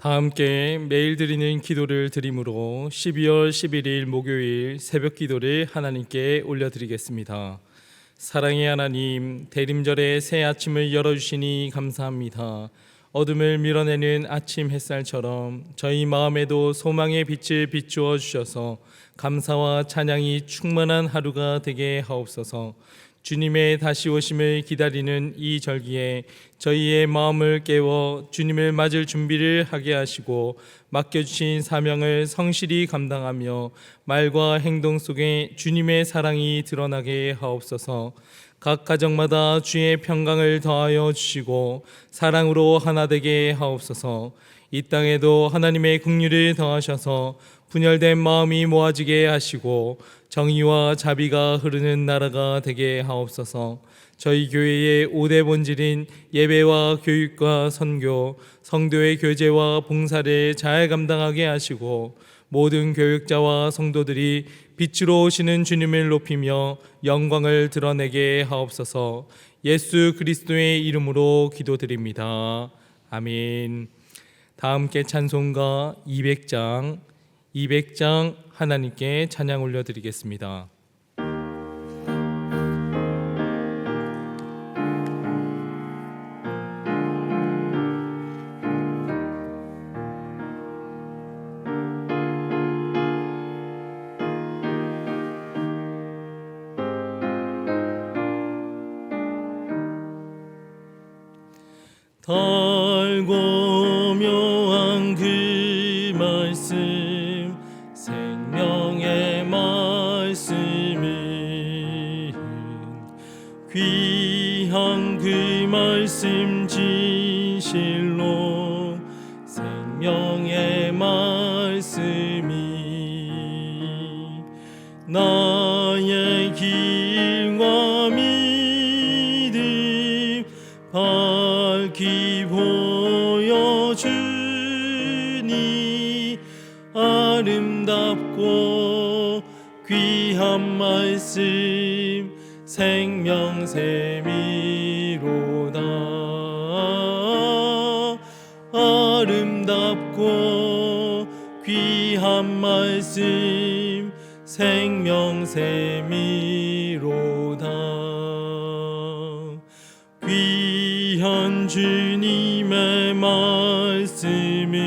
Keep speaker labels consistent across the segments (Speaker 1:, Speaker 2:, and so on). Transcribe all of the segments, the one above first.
Speaker 1: 다 함께 매일 드리는 기도를 드림으로 12월 11일 목요일 새벽 기도를 하나님께 올려드리겠습니다. 사랑의 하나님, 대림절의 새 아침을 열어주시니 감사합니다. 어둠을 밀어내는 아침 햇살처럼 저희 마음에도 소망의 빛을 비추어 주셔서 감사와 찬양이 충만한 하루가 되게 하옵소서. 주님의 다시 오심을 기다리는 이 절기에 저희의 마음을 깨워 주님을 맞을 준비를 하게 하시고 맡겨주신 사명을 성실히 감당하며 말과 행동 속에 주님의 사랑이 드러나게 하옵소서. 각 가정마다 주의 평강을 더하여 주시고 사랑으로 하나 되게 하옵소서. 이 땅에도 하나님의 긍휼을 더하셔서 분열된 마음이 모아지게 하시고 정의와 자비가 흐르는 나라가 되게 하옵소서. 저희 교회의 5대 본질인 예배와 교육과 선교, 성도의 교제와 봉사를 잘 감당하게 하시고 모든 교육자와 성도들이 빛으로 오시는 주님을 높이며 영광을 드러내게 하옵소서. 예수 그리스도의 이름으로 기도드립니다. 아멘. 다 함께 찬송가 200장 하나님께 찬양 올려드리겠습니다. 달고 묘한 그 말씀, 생명의 말씀은 귀한 그 말씀 진실로 생명의 말씀이 나의 길과 믿음 밝히 보여주니 아름답고 귀한 말씀 생명샘이로다. 아름답고 귀한 말씀 생명샘이로다. 귀한 주님의 말씀은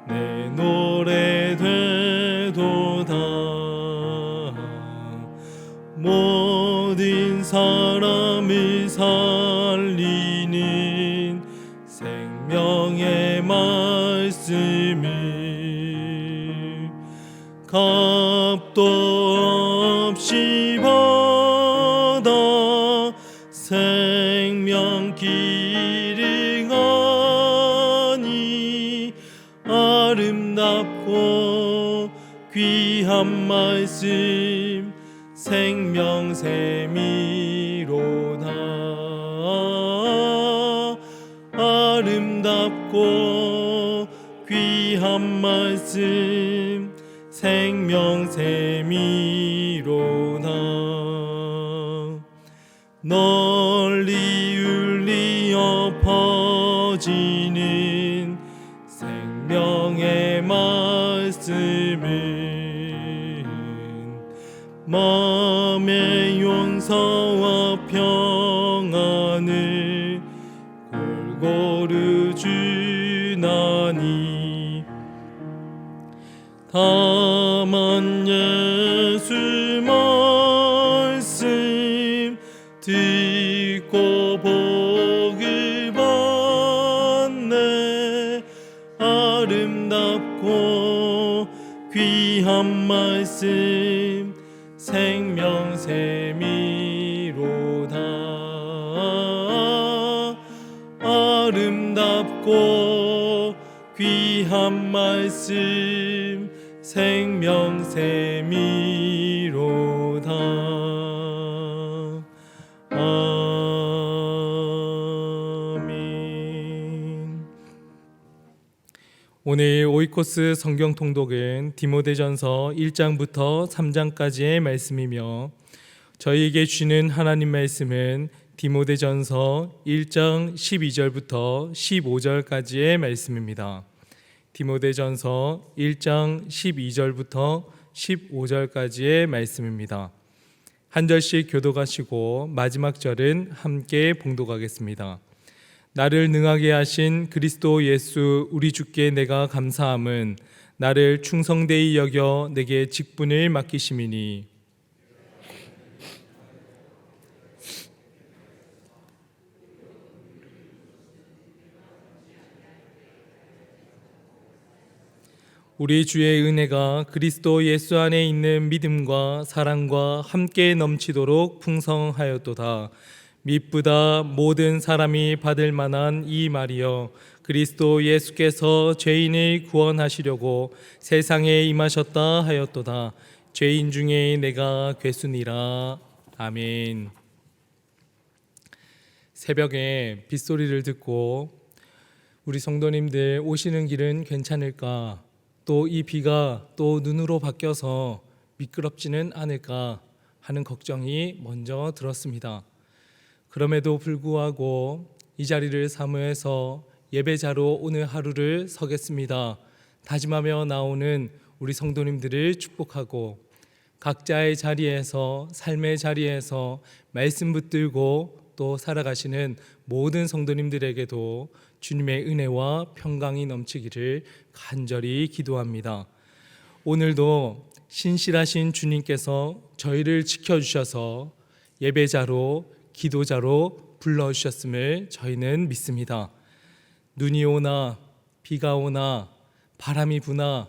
Speaker 1: 내 노래 되도다. 모든 사람을 살리는 생명의 말씀을 값도 없이 받아 생명길을 가니 아름답고 귀한 말씀 생명샘이로다. 아름답고 귀한 말씀 생명샘이로다. 널리 울리어 퍼지는 생명의 말씀은 마음의 용서와 평안을 골고루 주나니 다만 예수 말씀 듣고 복을 받네. 아름답고 귀한 말씀 생명샘이로다. 아름답고 귀한 말씀 생명샘이로다. 아멘. 오늘 오이코스 성경 통독은 디모데전서 1장부터 3장까지의 말씀이며 저희에게 주시는 하나님 말씀은 디모데전서 1장 12절부터 15절까지의 말씀입니다. 디모데전서 1장 12절부터 15절까지의 말씀입니다. 한 절씩 교독하시고 마지막 절은 함께 봉독하겠습니다. 나를 능하게 하신 그리스도 예수 우리 주께 내가 감사함은 나를 충성되이 여겨 내게 직분을 맡기심이니 우리 주의 은혜가 그리스도 예수 안에 있는 믿음과 사랑과 함께 넘치도록 풍성하였도다. 미쁘다 모든 사람이 받을 만한 이 말이여, 그리스도 예수께서 죄인을 구원하시려고 세상에 임하셨다 하였도다. 죄인 중에 내가 괴순이라. 아멘. 새벽에 빗소리를 듣고 우리 성도님들 오시는 길은 괜찮을까? 또 이 비가 또 눈으로 바뀌어서 미끄럽지는 않을까 하는 걱정이 먼저 들었습니다. 그럼에도 불구하고 이 자리를 사모해서 예배자로 오늘 하루를 서겠습니다 다짐하며 나오는 우리 성도님들을 축복하고, 각자의 자리에서 삶의 자리에서 말씀 붙들고 또 살아가시는 모든 성도님들에게도 주님의 은혜와 평강이 넘치기를 간절히 기도합니다. 오늘도 신실하신 주님께서 저희를 지켜주셔서 예배자로 기도자로 불러주셨음을 저희는 믿습니다. 눈이 오나 비가 오나 바람이 부나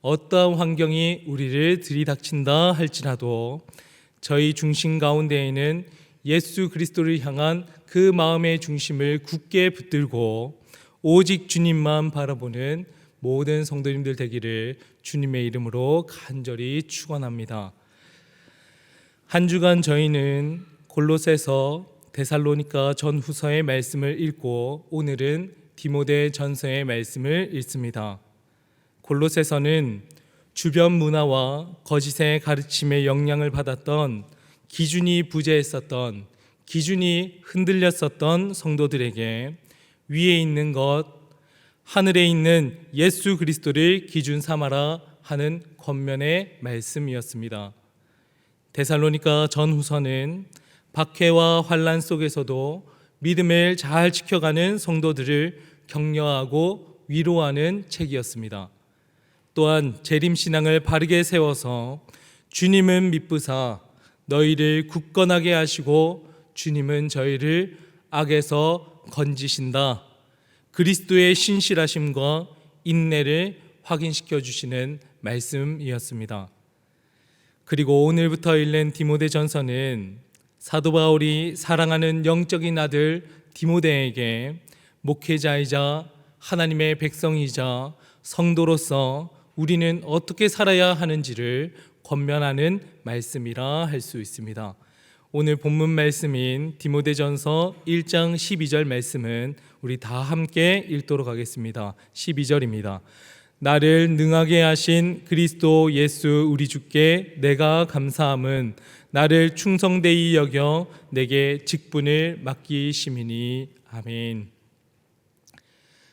Speaker 1: 어떠한 환경이 우리를 들이닥친다 할지라도 저희 중심 가운데에는 예수 그리스도를 향한 그 마음의 중심을 굳게 붙들고 오직 주님만 바라보는 모든 성도님들 되기를 주님의 이름으로 간절히 축원합니다. 한 주간 저희는 골로새서, 데살로니가 전후서의 말씀을 읽고 오늘은 디모데 전서의 말씀을 읽습니다. 골로새서는 주변 문화와 거짓의 가르침에 영향을 받았던, 기준이 부재했었던, 기준이 흔들렸었던 성도들에게 위에 있는 것, 하늘에 있는 예수 그리스도를 기준 삼아라 하는 권면의 말씀이었습니다. 데살로니가 전후서는 박해와 환난 속에서도 믿음을 잘 지켜가는 성도들을 격려하고 위로하는 책이었습니다. 또한 재림신앙을 바르게 세워서 주님은 미쁘사 너희를 굳건하게 하시고 주님은 저희를 악에서 건지신다, 그리스도의 신실하심과 인내를 확인시켜 주시는 말씀이었습니다. 그리고 오늘부터 읽는 디모데 전서는 사도 바울이 사랑하는 영적인 아들 디모데에게 목회자이자 하나님의 백성이자 성도로서 우리는 어떻게 살아야 하는지를 권면하는 말씀이라 할 수 있습니다. 오늘 본문 말씀인 디모데전서 1장 12절 말씀은 우리 다 함께 읽도록 하겠습니다. 12절입니다. 나를 능하게 하신 그리스도 예수 우리 주께 내가 감사함은 나를 충성되이 여겨 내게 직분을 맡기심이니. 아멘.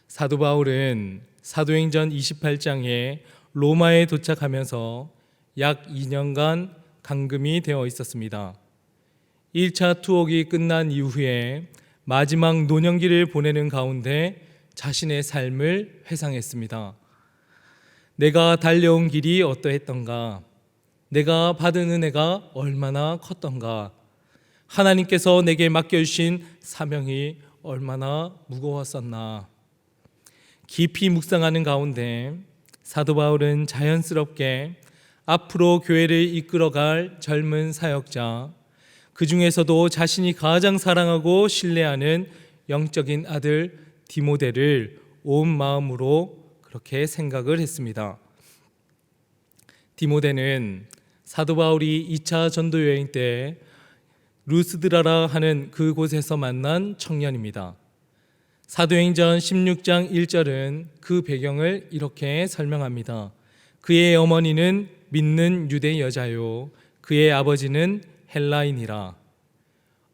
Speaker 1: 사도 바울은 사도행전 28장에 로마에 도착하면서 약 2년간 감금이 되어 있었습니다. 1차 투옥이 끝난 이후에 마지막 노년기를 보내는 가운데 자신의 삶을 회상했습니다. 내가 달려온 길이 어떠했던가? 내가 받은 은혜가 얼마나 컸던가? 하나님께서 내게 맡겨주신 사명이 얼마나 무거웠었나? 깊이 묵상하는 가운데 사도 바울은 자연스럽게 앞으로 교회를 이끌어갈 젊은 사역자, 그 중에서도 자신이 가장 사랑하고 신뢰하는 영적인 아들 디모데를 온 마음으로 그렇게 생각을 했습니다. 디모데는 사도 바울이 2차 전도 여행 때 루스드라라 하는 그곳에서 만난 청년입니다. 사도행전 16장 1절은 그 배경을 이렇게 설명합니다. 그의 어머니는 믿는 유대 여자요, 그의 아버지는 헬라인이라.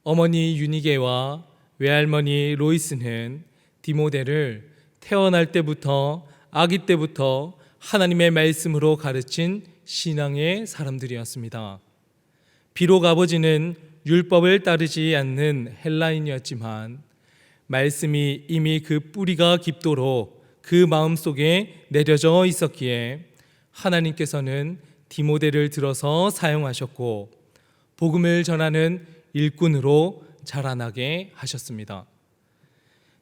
Speaker 1: 어머니 유니게와 외할머니 로이스는 디모데를 태어날 때부터 아기 때부터 하나님의 말씀으로 가르친 신앙의 사람들이었습니다. 비록 아버지는 율법을 따르지 않는 헬라인이었지만 말씀이 이미 그 뿌리가 깊도록 그 마음속에 내려져 있었기에 하나님께서는 디모데를 들어서 사용하셨고 복음을 전하는 일꾼으로 자라나게 하셨습니다.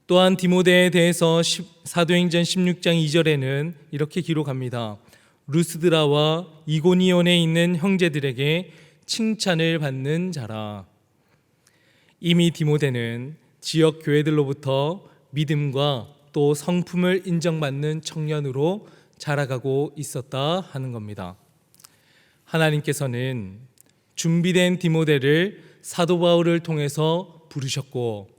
Speaker 1: 또한 디모데에 대해서 사도행전 16장 2절에는 이렇게 기록합니다. 루스드라와 이고니온에 있는 형제들에게 칭찬을 받는 자라. 이미 디모데는 지역 교회들로부터 믿음과 또 성품을 인정받는 청년으로 자라가고 있었다 하는 겁니다. 하나님께서는 준비된 디모데를 사도 바울을 통해서 부르셨고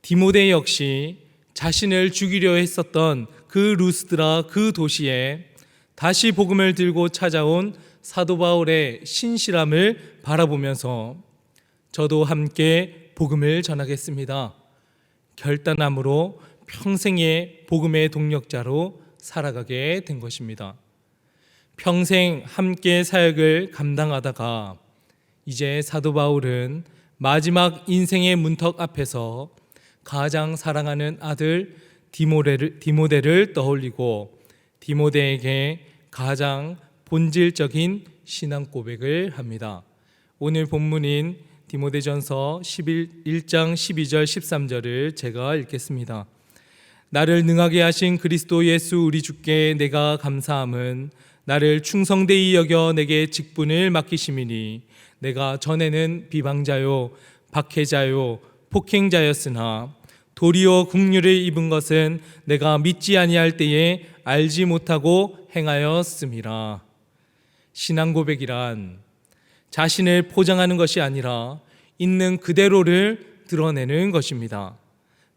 Speaker 1: 디모데 역시 자신을 죽이려 했었던 그 루스드라 그 도시에 다시 복음을 들고 찾아온 사도 바울의 신실함을 바라보면서 저도 함께 복음을 전하겠습니다. 결단함으로 평생의 복음의 동력자로 살아가게 된 것입니다. 평생 함께 사역을 감당하다가 이제 사도 바울은 마지막 인생의 문턱 앞에서 가장 사랑하는 아들 디모데를 떠올리고 디모데에게 가장 본질적인 신앙 고백을 합니다. 오늘 본문인 디모데전서 1장 12절 13절을 제가 읽겠습니다. 나를 능하게 하신 그리스도 예수 우리 주께 내가 감사함은 나를 충성되이 여겨 내게 직분을 맡기심이니 내가 전에는 비방자요 박해자요 폭행자였으나 도리어 긍휼을 입은 것은 내가 믿지 아니할 때에 알지 못하고 행하였음이라. 신앙 고백이란 자신을 포장하는 것이 아니라 있는 그대로를 드러내는 것입니다.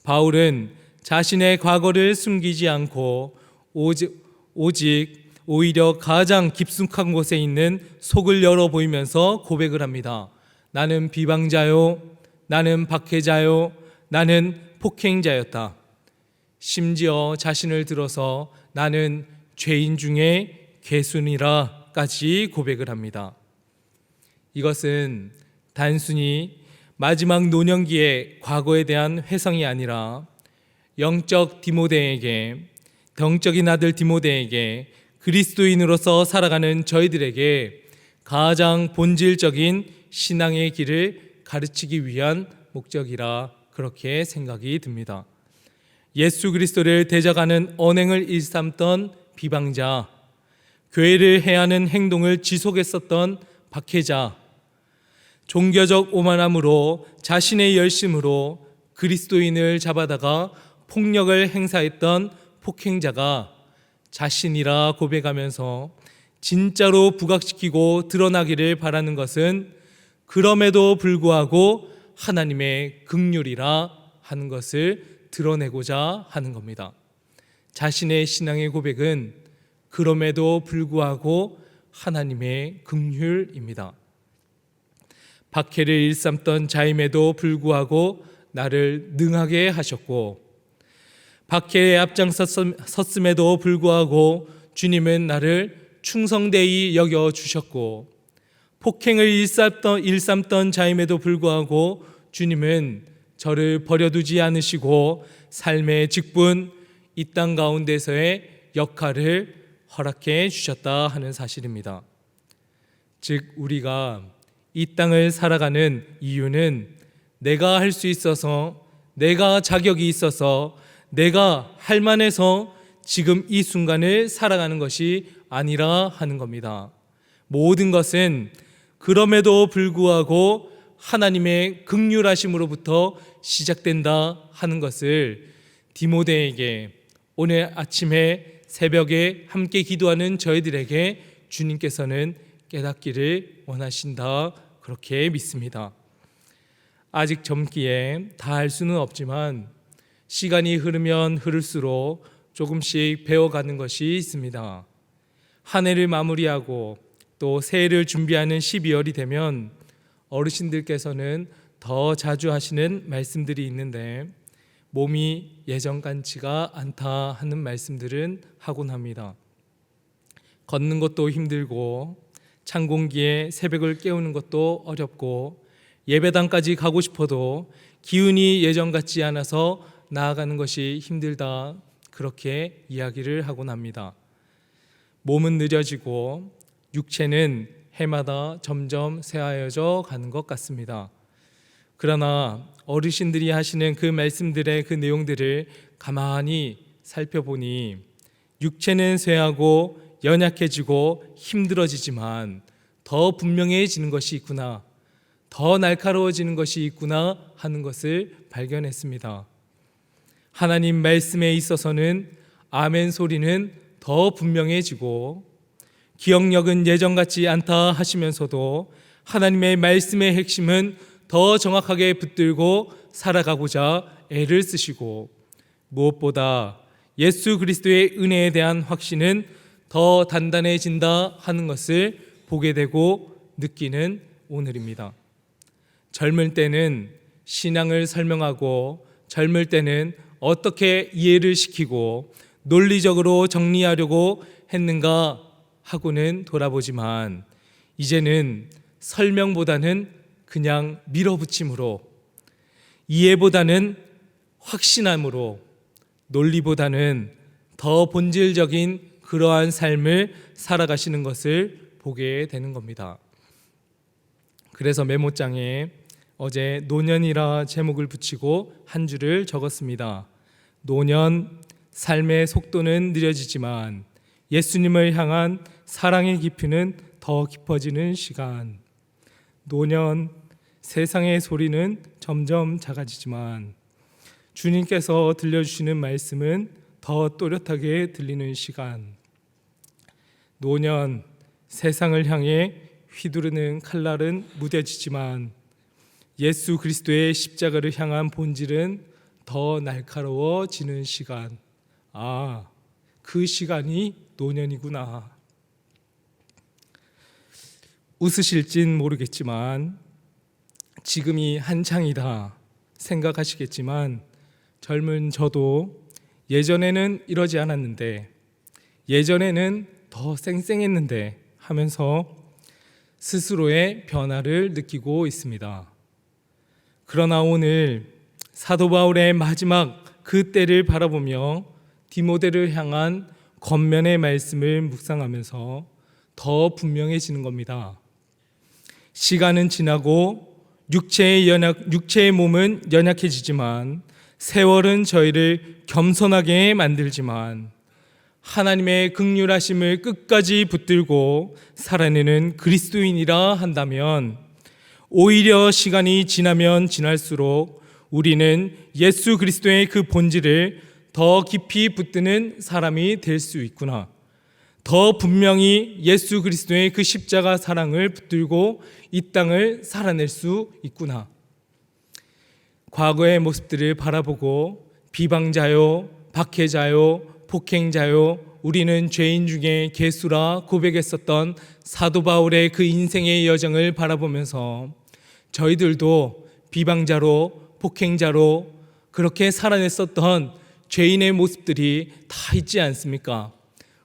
Speaker 1: 바울은 자신의 과거를 숨기지 않고 오직 오히려 가장 깊숙한 곳에 있는 속을 열어 보이면서 고백을 합니다. 나는 비방자요, 나는 박해자요, 나는 폭행자였다. 심지어 자신을 들어서 나는 죄인 중에 괴순이라까지 고백을 합니다. 이것은 단순히 마지막 노년기의 과거에 대한 회상이 아니라 영적인 아들 디모데에게 그리스도인으로서 살아가는 저희들에게 가장 본질적인 신앙의 길을 가르치기 위한 목적이라 그렇게 생각이 듭니다. 예수 그리스도를 대적하는 언행을 일삼던 비방자, 교회를 해하는 행동을 지속했었던 박해자, 종교적 오만함으로 자신의 열심으로 그리스도인을 잡아다가 폭력을 행사했던 폭행자가 자신이라 고백하면서 진짜로 부각시키고 드러나기를 바라는 것은 그럼에도 불구하고 하나님의 긍휼이라 하는 것을 드러내고자 하는 겁니다. 자신의 신앙의 고백은 그럼에도 불구하고 하나님의 긍휼입니다. 박해를 일삼던 자임에도 불구하고 나를 능하게 하셨고 박해에 앞장섰음에도 불구하고 주님은 나를 충성되이 여겨주셨고 폭행을 일삼던 자임에도 불구하고 주님은 저를 버려두지 않으시고 삶의 직분, 이 땅 가운데서의 역할을 허락해 주셨다 하는 사실입니다. 즉 우리가 이 땅을 살아가는 이유는 내가 할 수 있어서, 내가 자격이 있어서, 내가 할 만해서 지금 이 순간을 살아가는 것이 아니라 하는 겁니다. 모든 것은 그럼에도 불구하고 하나님의 긍휼하심으로부터 시작된다 하는 것을 디모데에게 오늘 아침에 새벽에 함께 기도하는 저희들에게 주님께서는 깨닫기를 원하신다 그렇게 믿습니다. 아직 젊기에 다 할 수는 없지만 시간이 흐르면 흐를수록 조금씩 배워가는 것이 있습니다. 한 해를 마무리하고 또 새해를 준비하는 12월이 되면 어르신들께서는 더 자주 하시는 말씀들이 있는데 몸이 예전 같지가 않다 하는 말씀들은 하곤 합니다. 걷는 것도 힘들고 찬 공기에 새벽을 깨우는 것도 어렵고 예배당까지 가고 싶어도 기운이 예전 같지 않아서 나아가는 것이 힘들다, 그렇게 이야기를 하곤 합니다. 몸은 느려지고 육체는 해마다 점점 쇠하여져 가는 것 같습니다. 그러나 어르신들이 하시는 그 말씀들의 그 내용들을 가만히 살펴보니 육체는 쇠하고 연약해지고 힘들어지지만 더 분명해지는 것이 있구나, 더 날카로워지는 것이 있구나 하는 것을 발견했습니다. 하나님 말씀에 있어서는 아멘 소리는 더 분명해지고 기억력은 예전 같지 않다 하시면서도 하나님의 말씀의 핵심은 더 정확하게 붙들고 살아가고자 애를 쓰시고, 무엇보다 예수 그리스도의 은혜에 대한 확신은 더 단단해진다 하는 것을 보게 되고 느끼는 오늘입니다. 젊을 때는 신앙을 설명하고 젊을 때는 어떻게 이해를 시키고 논리적으로 정리하려고 했는가 하고는 돌아보지만, 이제는 설명보다는 그냥 밀어붙임으로, 이해보다는 확신함으로, 논리보다는 더 본질적인 그러한 삶을 살아가시는 것을 보게 되는 겁니다. 그래서 메모장에 어제 노년이라 제목을 붙이고 한 줄을 적었습니다. 노년, 삶의 속도는 느려지지만 예수님을 향한 사랑의 깊이는 더 깊어지는 시간. 노년, 세상의 소리는 점점 작아지지만 주님께서 들려주시는 말씀은 더 또렷하게 들리는 시간. 노년, 세상을 향해 휘두르는 칼날은 무뎌지지만 예수 그리스도의 십자가를 향한 본질은 더 날카로워지는 시간. 아, 그 시간이 노년이구나. 웃으실진 모르겠지만 지금이 한창이다 생각하시겠지만, 젊은 저도 예전에는 이러지 않았는데, 예전에는 더 쌩쌩했는데 하면서 스스로의 변화를 느끼고 있습니다. 그러나 오늘 사도 바울의 마지막 그 때를 바라보며 디모데를 향한 권면의 말씀을 묵상하면서 더 분명해지는 겁니다. 시간은 지나고 육체의 몸은 연약해지지만 세월은 저희를 겸손하게 만들지만 하나님의 긍휼하심을 끝까지 붙들고 살아내는 그리스도인이라 한다면, 오히려 시간이 지나면 지날수록 우리는 예수 그리스도의 그 본질을 더 깊이 붙드는 사람이 될 수 있구나, 더 분명히 예수 그리스도의 그 십자가 사랑을 붙들고 이 땅을 살아낼 수 있구나. 과거의 모습들을 바라보고 비방자요, 박해자요, 폭행자요, 우리는 죄인 중에 괴수라 고백했었던 사도 바울의 그 인생의 여정을 바라보면서 저희들도 비방자로, 폭행자로 그렇게 살아냈었던 죄인의 모습들이 다 있지 않습니까?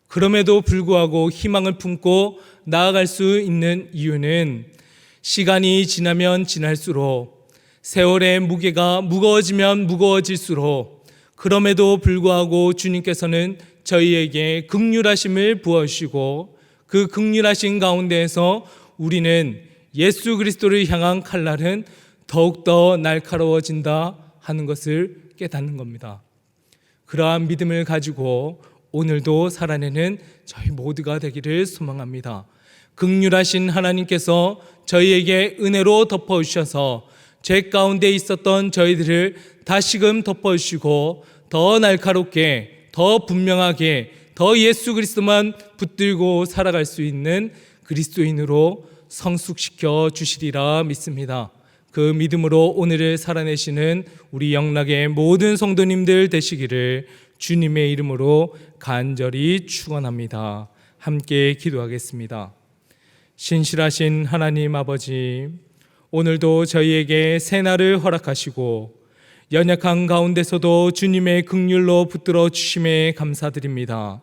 Speaker 1: 그럼에도 불구하고 희망을 품고 나아갈 수 있는 이유는 시간이 지나면 지날수록, 세월의 무게가 무거워지면 무거워질수록, 그럼에도 불구하고 주님께서는 저희에게 긍휼하심을 부어주시고 그 긍휼하신 가운데에서 우리는 예수 그리스도를 향한 칼날은 더욱더 날카로워진다 하는 것을 깨닫는 겁니다. 그러한 믿음을 가지고 오늘도 살아내는 저희 모두가 되기를 소망합니다. 긍휼하신 하나님께서 저희에게 은혜로 덮어주셔서 죄 가운데 있었던 저희들을 다시금 덮어주시고 더 날카롭게, 더 분명하게, 더 예수 그리스도만 붙들고 살아갈 수 있는 그리스도인으로 성숙시켜 주시리라 믿습니다. 그 믿음으로 오늘을 살아내시는 우리 영락의 모든 성도님들 되시기를 주님의 이름으로 간절히 축원합니다. 함께 기도하겠습니다. 신실하신 하나님 아버지, 오늘도 저희에게 새날을 허락하시고 연약한 가운데서도 주님의 긍휼로 붙들어 주심에 감사드립니다.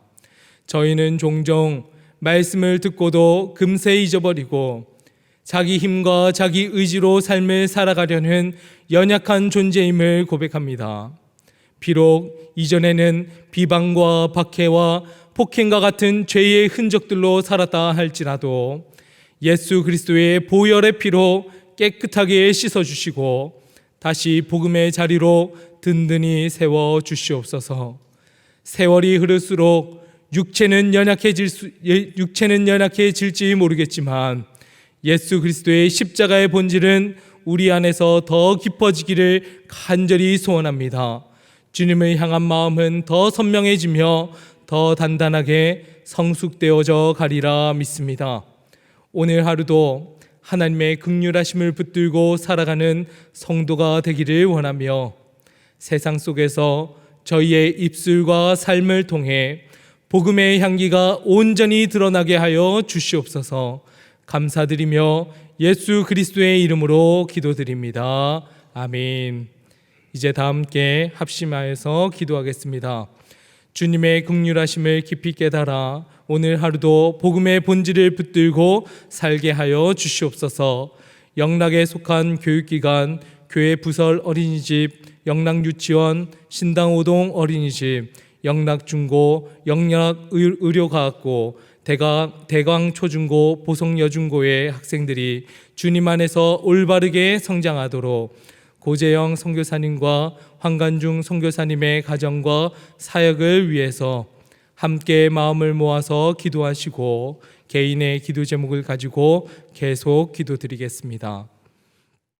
Speaker 1: 저희는 종종 말씀을 듣고도 금세 잊어버리고 자기 힘과 자기 의지로 삶을 살아가려는 연약한 존재임을 고백합니다. 비록 이전에는 비방과 박해와 폭행과 같은 죄의 흔적들로 살았다 할지라도 예수 그리스도의 보혈의 피로 깨끗하게 씻어주시고 다시 복음의 자리로 든든히 세워주시옵소서. 세월이 흐를수록 육체는 연약해질지 모르겠지만 예수 그리스도의 십자가의 본질은 우리 안에서 더 깊어지기를 간절히 소원합니다. 주님을 향한 마음은 더 선명해지며 더 단단하게 성숙되어져 가리라 믿습니다. 오늘 하루도 하나님의 긍휼하심을 붙들고 살아가는 성도가 되기를 원하며 세상 속에서 저희의 입술과 삶을 통해 복음의 향기가 온전히 드러나게 하여 주시옵소서. 감사드리며 예수 그리스도의 이름으로 기도드립니다. 아멘. 이제 다 함께 합심하여서 기도하겠습니다. 주님의 긍휼하심을 깊이 깨달아 오늘 하루도 복음의 본질을 붙들고 살게 하여 주시옵소서. 영락에 속한 교육기관, 교회 부설 어린이집, 영락유치원, 신당오동 어린이집, 영락중고, 영락의료과학고, 대강 초중고, 보성여중고의 학생들이 주님 안에서 올바르게 성장하도록 고재영 선교사님과 황간중 선교사님의 가정과 사역을 위해서 함께 마음을 모아서 기도하시고 개인의 기도 제목을 가지고 계속 기도드리겠습니다.